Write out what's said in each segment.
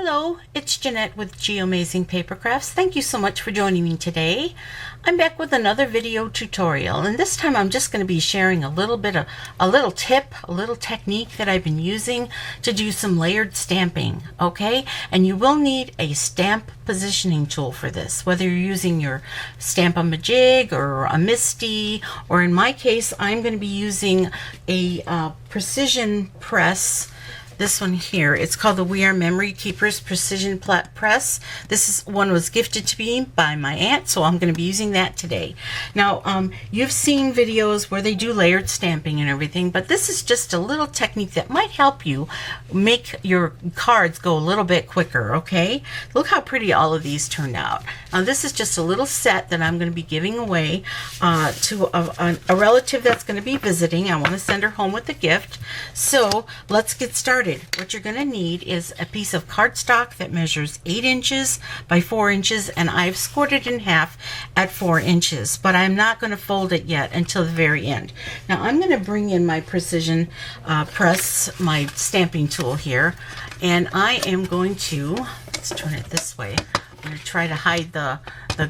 Hello, it's Jeanette with Geomazing Papercrafts. Thank you so much for joining me today. I'm back with another video tutorial, and this time I'm just going to be sharing a little tip, a little technique that I've been using to do some layered stamping, okay? And you will need a stamp positioning tool for this, whether you're using your Stampin' or a Misty, or in my case, I'm going to be using a precision press. This one here, it's called the We Are Memory Keepers Precision Press. One was gifted to me by my aunt, so I'm going to be using that today. Now, you've seen videos where they do layered stamping and everything, but this is just a little technique that might help you make your cards go a little bit quicker, okay? Look how pretty all of these turned out. Now, this is just a little set that I'm going to be giving away to a relative that's going to be visiting. I want to send her home with a gift. So, let's get started. What you're going to need is a piece of cardstock that measures 8 inches by 4 inches, and I've scored it in half at 4 inches, but I'm not going to fold it yet until the very end. Now I'm going to bring in my precision press, my stamping tool here, and I am going to, let's turn it this way. I'm going to try to hide the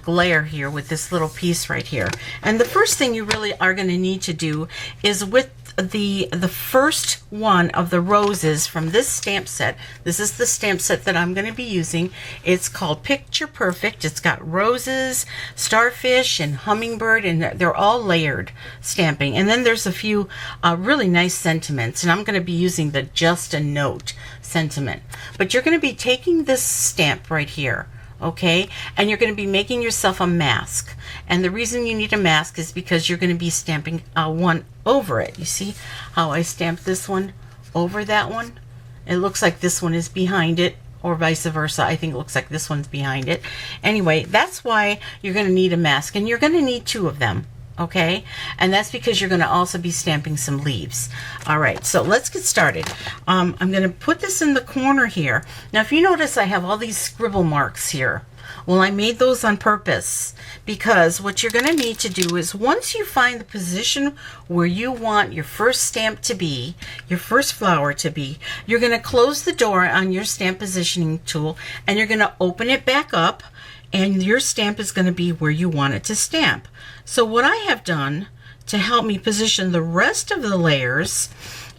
glare here with this little piece right here. And the first thing you really are going to need to do is with the first one of the roses from this stamp set. This is the stamp set that I'm going to be using. It's called Picture Perfect. It's got roses, starfish, and hummingbird, and they're all layered stamping. And then there's a few really nice sentiments, and I'm going to be using the Just a Note sentiment. But you're going to be taking this stamp right here, okay, and you're going to be making yourself a mask. And the reason you need a mask is because you're going to be stamping one over it. You see how I stamped this one over that one? It looks like this one is behind it, or vice versa. I think it looks like this one's behind it. Anyway, that's why you're going to need a mask, and you're going to need 2 of them. Okay, and that's because you're going to also be stamping some leaves. All right, so let's get started. I'm going to put this in the corner here. Now, if you notice, I have all these scribble marks here. Well, I made those on purpose because what you're going to need to do is once you find the position where you want your first stamp to be, your first flower to be, you're going to close the door on your stamp positioning tool, and you're going to open it back up, and your stamp is going to be where you want it to stamp. So what I have done to help me position the rest of the layers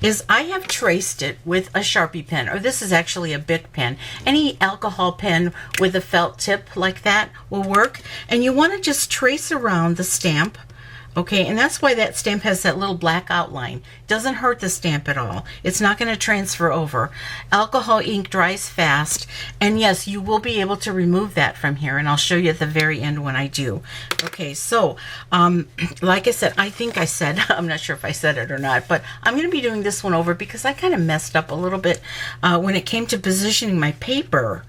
is I have traced it with a Sharpie pen, or this is actually a Bic pen. Any alcohol pen with a felt tip like that will work. And you want to just trace around the stamp. Okay, and that's why that stamp has that little black outline. It doesn't hurt the stamp at all. It's not going to transfer over. Alcohol ink dries fast, and yes, you will be able to remove that from here, and I'll show you at the very end when I do. Okay, so like I said, I'm not sure if I said it or not, but I'm going to be doing this one over because I kind of messed up a little bit when it came to positioning my paper.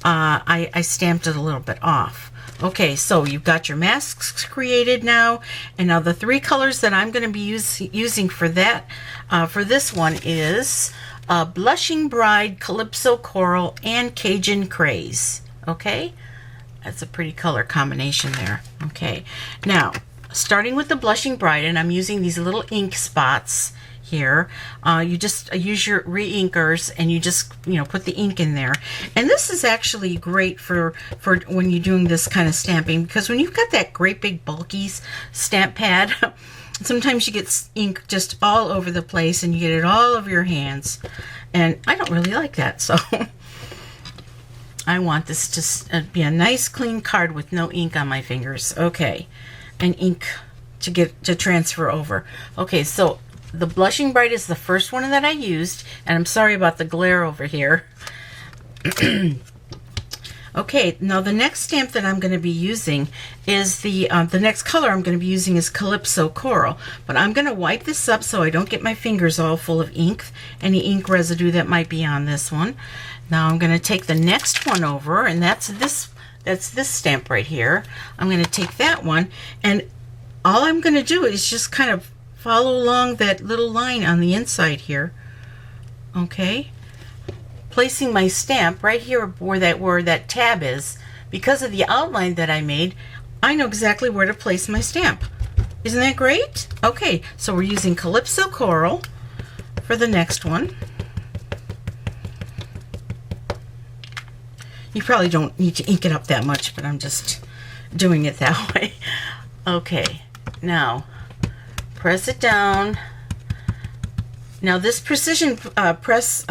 I stamped it a little bit off. Okay, so you've got your masks created now, and now the 3 colors that I'm going to be using for that, for this one is Blushing Bride, Calypso Coral, and Cajun Craze. Okay, that's a pretty color combination there. Okay, now starting with the Blushing Bride, and I'm using these little ink spots here. You just use your re-inkers, and you just put the ink in there. And this is actually great for when you're doing this kind of stamping, because when you've got that great big bulky stamp pad, sometimes you get ink just all over the place, and you get it all over your hands, and I don't really like that. So I want this to be a nice clean card with no ink on my fingers. Okay, and ink to transfer over. Okay, so the Blushing Bride is the first one that I used, and I'm sorry about the glare over here. Okay, now the next stamp that I'm going to be using is the next color I'm going to be using is Calypso Coral, but I'm going to wipe this up so I don't get my fingers all full of ink, any ink residue that might be on this one. Now I'm going to take the next one over, and that's this stamp right here. I'm going to take that one, and all I'm going to do is just kind of follow along that little line on the inside here. Okay, placing my stamp right here where that tab is. Because of the outline that I made, I know exactly where to place my stamp. Isn't that great? Okay, so we're using Calypso Coral for the next one. You probably don't need to ink it up that much, but I'm just doing it that way. Okay, now press it down. Now this precision press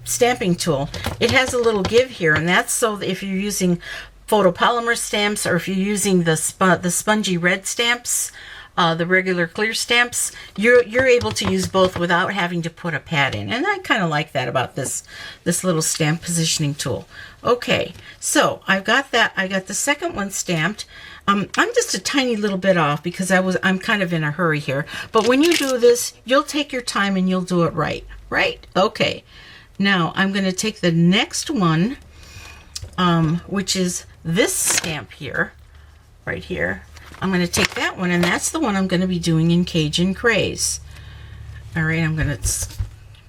stamping tool, it has a little give here, and that's so that if you're using photopolymer stamps, or if you're using the spongy red stamps, the regular clear stamps, you're able to use both without having to put a pad in. And I kind of like that about this little stamp positioning tool. Okay, so I've got that. I got the second one stamped. I'm just a tiny little bit off because I'm kind of in a hurry here. But when you do this, you'll take your time and you'll do it right. Right? Okay. Now I'm going to take the next one, which is this stamp here, right here. I'm going to take that one, and that's the one I'm going to be doing in Cajun Craze. All right, I'm going to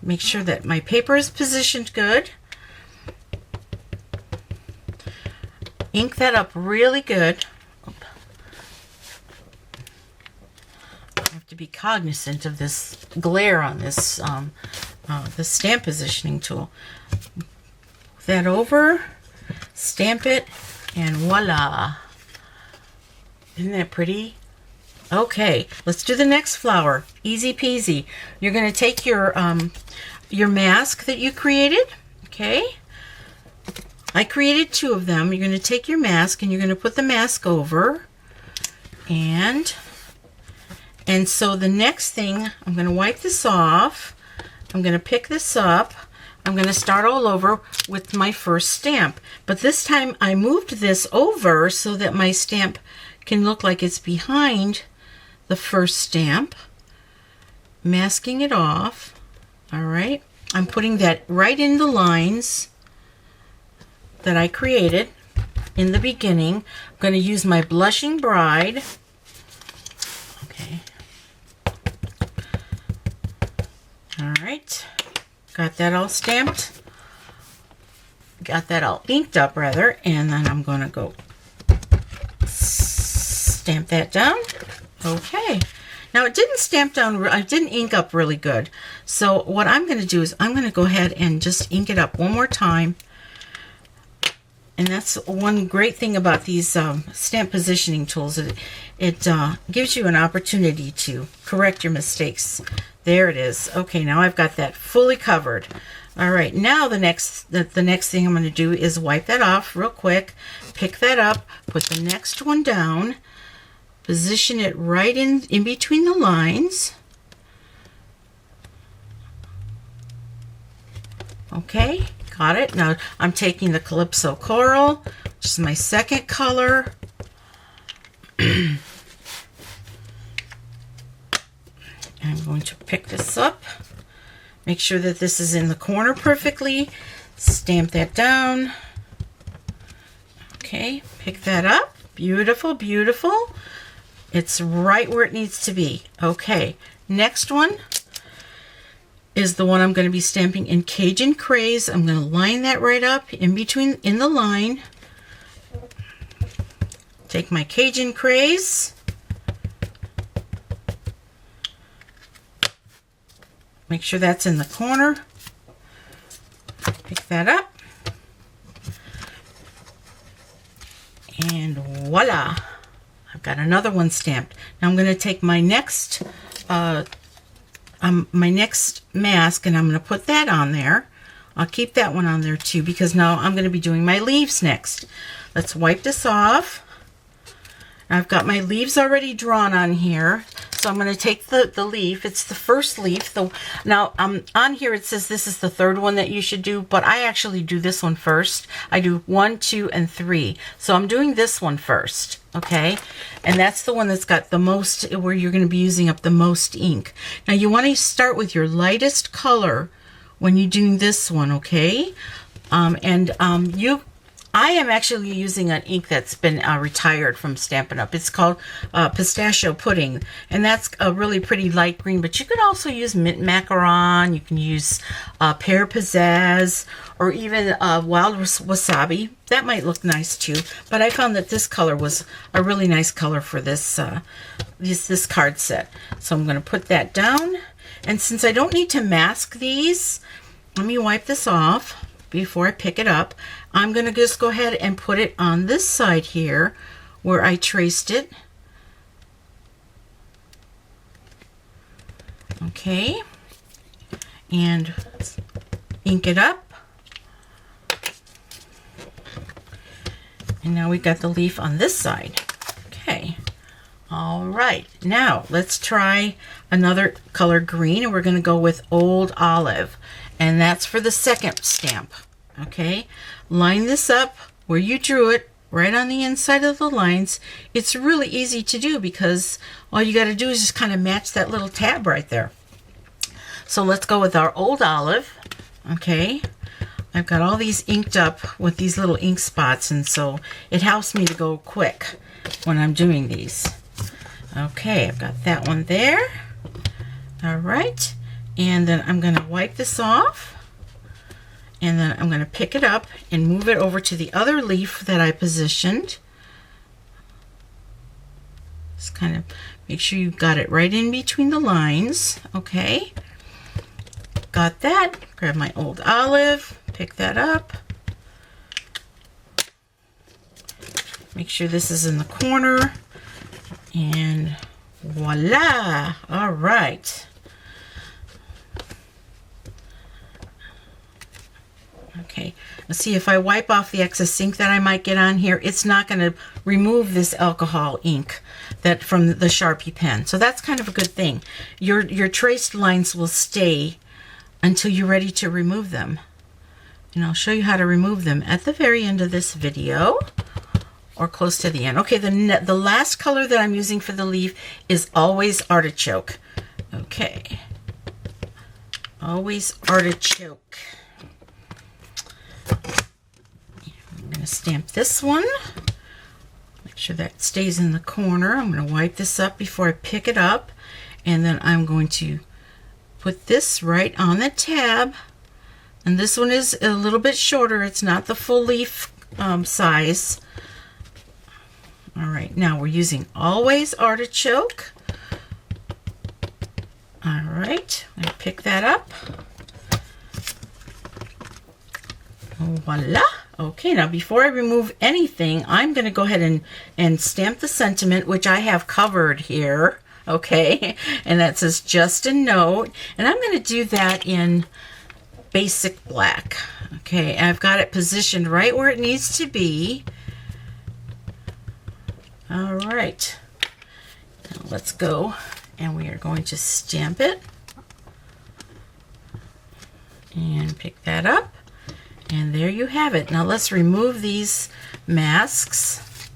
make sure that my paper is positioned good. Ink that up really good. I have to be cognizant of this glare on this the stamp positioning tool. Move that over, stamp it, and voila. Isn't that pretty? Okay, let's do the next flower. Easy peasy. You're going to take your mask that you created. Okay, I created 2 of them. You're going to take your mask and you're going to put the mask over, and so the next thing, I'm going to wipe this off. I'm going to pick this up. I'm going to start all over with my first stamp, but this time I moved this over so that my stamp can look like it's behind the first stamp. Masking it off. All right, I'm putting that right in the lines that I created in the beginning. I'm going to use my Blushing Bride. Okay. All right, got that all stamped. Got that all inked up, rather, and then I'm going to go stamp that down. Okay. Now it didn't stamp down, I didn't ink up really good. So what I'm going to do is I'm going to go ahead and just ink it up one more time. And that's one great thing about these stamp positioning tools. It gives you an opportunity to correct your mistakes. There it is. Okay, now I've got that fully covered. All right, now the next thing I'm going to do is wipe that off real quick, pick that up, put the next one down, position it right in between the lines. Okay, got it. Now I'm taking the Calypso Coral, which is my second color. I'm going to pick this up. Make sure that this is in the corner perfectly. Stamp that down. Okay, pick that up. Beautiful, beautiful. It's right where it needs to be. Okay, next one is the one I'm going to be stamping in Cajun Craze. I'm going to line that right up in between, in the line. Take my Cajun Craze. Make sure that's in the corner. Pick that up. And voila. I've got another one stamped. Now I'm going to take my next mask and I'm going to put that on there. I'll keep that one on there too because now I'm going to be doing my leaves next. Let's wipe this off. I've got my leaves already drawn on here. So I'm going to take the leaf. It's the first leaf. Now on here it says this is the third one that you should do, but I actually do this one first. I do 1, 2, and 3. So I'm doing this one first, okay? And that's the one that's got the most, where you're going to be using up the most ink. Now you want to start with your lightest color when you're doing this one, okay? I am actually using an ink that's been retired from Stampin' Up. It's called Pistachio Pudding, and that's a really pretty light green, but you could also use Mint Macaron, you can use Pear Pizzazz, or even Wild Wasabi. That might look nice too, but I found that this color was a really nice color for this card set. So I'm going to put that down, and since I don't need to mask these, let me wipe this off. before I pick it up. I'm going to just go ahead and put it on this side here where I traced it. Okay, and ink it up. And now we've got the leaf on this side. Okay. All right, now let's try another color green, and we're going to go with Old Olive, and that's for the second stamp. Okay, line this up where you drew it, right on the inside of the lines. It's really easy to do because all you got to do is just kind of match that little tab right there. So let's go with our Old Olive. Okay, I've got all these inked up with these little ink spots, and so it helps me to go quick when I'm doing these. Okay, I've got that one there. All right, and then I'm going to wipe this off, and then I'm going to pick it up and move it over to the other leaf that I positioned. Just kind of make sure you've got it right in between the lines. Okay, got that. Grab my Old Olive, pick that up. Make sure this is in the corner. And voila! All right. Okay, let's see if I wipe off the excess ink that I might get on here. It's not going to remove this alcohol ink that from the Sharpie pen. So that's kind of a good thing. Your traced lines will stay until you're ready to remove them. And I'll show you how to remove them at the very end of this video. Or close to the end. Okay, the last color that I'm using for the leaf is Always Artichoke. Okay, Always Artichoke. I'm going to stamp this one. Make sure that stays in the corner. I'm going to wipe this up before I pick it up, and then I'm going to put this right on the tab. And this one is a little bit shorter. It's not the full leaf size. All right, now we're using Always Artichoke. All right, I'm going to pick that up. Voila. Okay, now before I remove anything, I'm going to go ahead and stamp the sentiment, which I have covered here. Okay, and that says Just a Note. And I'm going to do that in Basic Black. Okay, I've got it positioned right where it needs to be. All right, now let's go, and we are going to stamp it and pick that up, and there you have it. Now let's remove these masks.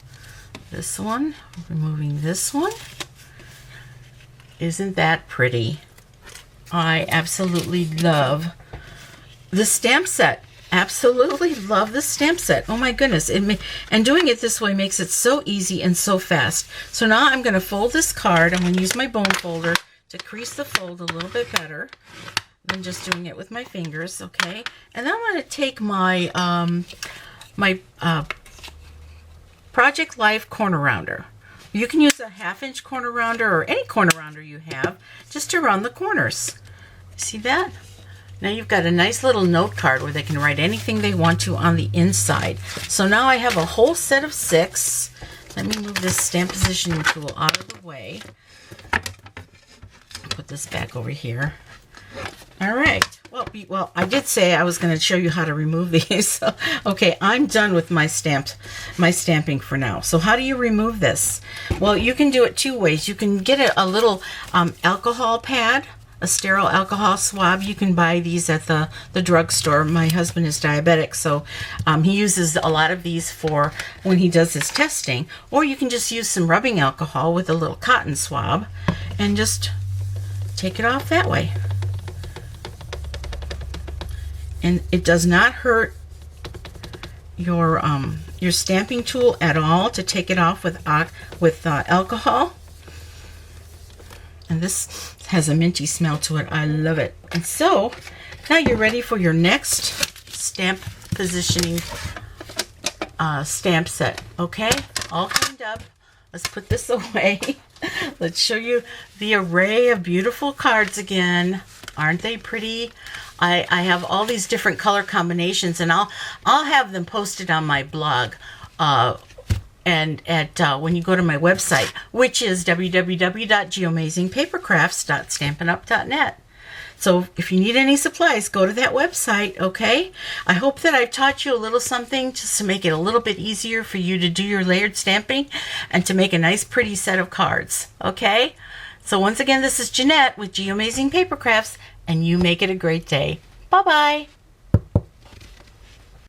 This one, removing this one. Isn't that pretty? I absolutely love the stamp set. Absolutely love the stamp set. Oh my goodness. And doing it this way makes it so easy and so fast. So now I'm going to fold this card. I'm going to use my bone folder to crease the fold a little bit better than just doing it with my fingers. Okay. And then I'm going to take my Project Life corner rounder. You can use a 1/2-inch corner rounder or any corner rounder you have just to round the corners. See that? Now you've got a nice little note card where they can write anything they want to on the inside. So now I have a whole set of 6. Let me move this stamp positioning tool out of the way. Put this back over here. All right. Well, I did say I was going to show you how to remove these. So, okay, I'm done with my stamping for now. So how do you remove this? Well, you can do it 2 ways. You can get a little alcohol pad, a sterile alcohol swab. You can buy these at the drugstore. My husband is diabetic, so he uses a lot of these for when he does his testing. Or you can just use some rubbing alcohol with a little cotton swab and just take it off that way. And it does not hurt your stamping tool at all to take it off with alcohol. And this has a minty smell to it. I love it. And so now you're ready for your next stamp positioning stamp set. Okay, all cleaned up. Let's put this away. Let's show you the array of beautiful cards again. Aren't they pretty? I have all these different color combinations, and I'll have them posted on my blog. And at when you go to my website, which is www.geoamazingpapercrafts.stampinup.net. So if you need any supplies, go to that website, okay? I hope that I've taught you a little something just to make it a little bit easier for you to do your layered stamping and to make a nice pretty set of cards, okay? So once again, this is Jeanette with Geoamazing Paper Crafts, and you make it a great day. Bye-bye.